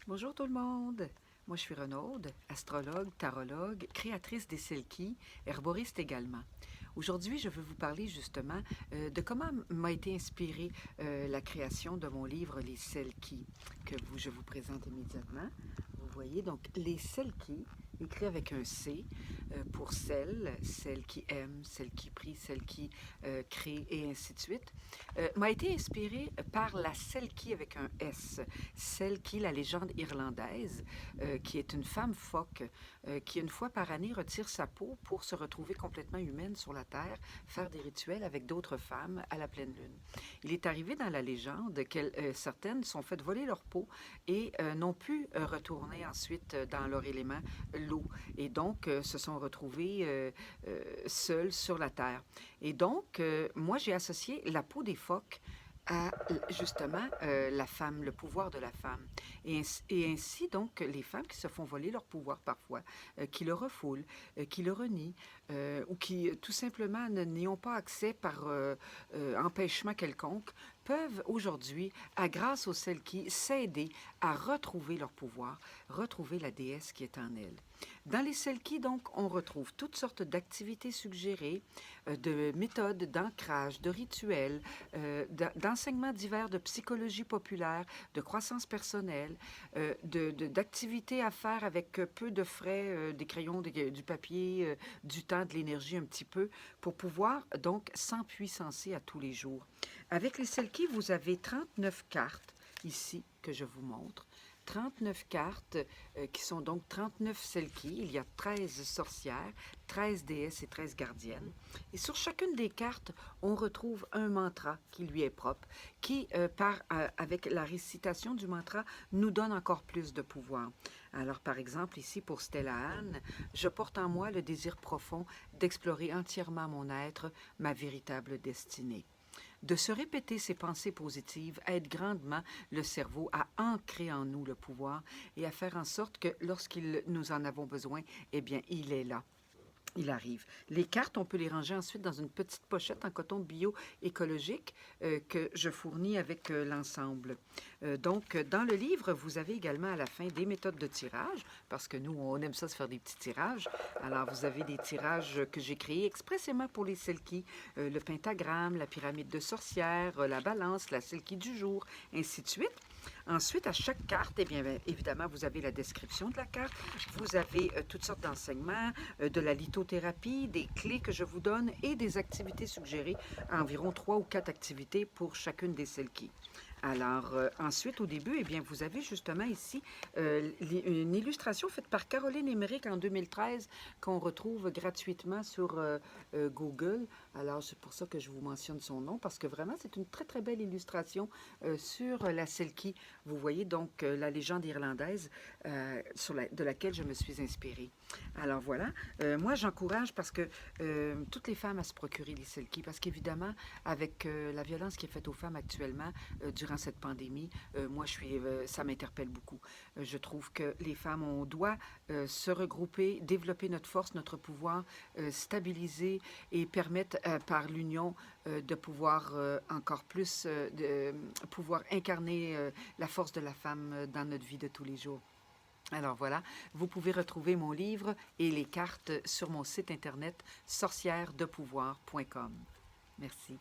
Bonjour tout le monde! Moi, je suis Renaude, astrologue, tarologue, créatrice des Selkies, herboriste également. Aujourd'hui, je veux vous parler justement de comment m'a été inspirée la création de mon livre Les Selkies, que je vous présente immédiatement. Vous voyez, donc, Les Selkies, écrit avec un C, pour celle qui aime, celle qui prie, celle qui crée, et ainsi de suite, m'a été inspirée par la Selkie avec un S, Selkie, la légende irlandaise, qui est une femme phoque qui, une fois par année, retire sa peau pour se retrouver complètement humaine sur la Terre, faire des rituels avec d'autres femmes à la pleine lune. Il est arrivé dans la légende que certaines sont faites voler leur peau et n'ont pu retourner ensuite dans leur élément, l'eau, et donc se sont retrouvées seules sur la Terre. Et donc, moi, j'ai associé la peau des phoques à justement la femme, le pouvoir de la femme. Et ainsi, donc, les femmes qui se font voler leur pouvoir parfois, qui le refoulent, qui le renient, ou qui tout simplement n'y ont pas accès par empêchement quelconque, peuvent aujourd'hui, grâce aux Selkies, s'aider à retrouver leur pouvoir, retrouver la déesse qui est en elles. Dans les Selkies, donc, on retrouve toutes sortes d'activités suggérées, de méthodes d'ancrage, de rituels, d'enseignements divers de psychologie populaire, de croissance personnelle, d'activités à faire avec peu de frais, des crayons, du papier, du temps, de l'énergie un petit peu, pour pouvoir donc s'empuissancer à tous les jours. Avec les Selkies, vous avez 39 cartes ici que je vous montre. 39 cartes qui sont donc 39 Selkies. Il y a 13 sorcières, 13 déesses et 13 gardiennes. Et sur chacune des cartes, on retrouve un mantra qui lui est propre, qui, avec la récitation du mantra, nous donne encore plus de pouvoir. Alors, par exemple, ici, pour Stella Anne, je porte en moi le désir profond d'explorer entièrement mon être, ma véritable destinée. De se répéter ces pensées positives aide grandement le cerveau à ancrer en nous le pouvoir et à faire en sorte que lorsqu'il nous en avons besoin, eh bien, il est là. Il arrive. Les cartes, on peut les ranger ensuite dans une petite pochette en coton bio-écologique que je fournis avec l'ensemble. Donc, dans le livre, vous avez également à la fin des méthodes de tirage, parce que nous, on aime ça se faire des petits tirages. Alors, vous avez des tirages que j'ai créés expressément pour les Selkies, le pentagramme, la pyramide de sorcière, la balance, la Selkie du jour, ainsi de suite. Ensuite, à chaque carte, eh bien, évidemment, vous avez la description de la carte, vous avez toutes sortes d'enseignements, de la lithothérapie, des clés que je vous donne et des activités suggérées, environ 3 ou 4 activités pour chacune des Selkies. Alors, ensuite, au début, eh bien, vous avez justement ici une illustration faite par Caroline Emmerich en 2013 qu'on retrouve gratuitement sur Google. Alors, c'est pour ça que je vous mentionne son nom, parce que vraiment, c'est une très, très belle illustration sur la Selkie. Vous voyez donc la légende irlandaise de laquelle je me suis inspirée. Alors, voilà. Moi, j'encourage parce que toutes les femmes à se procurer les Selkies, parce qu'évidemment, avec la violence qui est faite aux femmes actuellement, durant cette pandémie, moi, ça m'interpelle beaucoup. Je trouve que les femmes, on doit se regrouper, développer notre force, notre pouvoir, stabiliser et permettre par l'union de pouvoir encore plus de pouvoir incarner la force de la femme dans notre vie de tous les jours. Alors voilà, vous pouvez retrouver mon livre et les cartes sur mon site internet sorcièredepouvoir.com. Merci.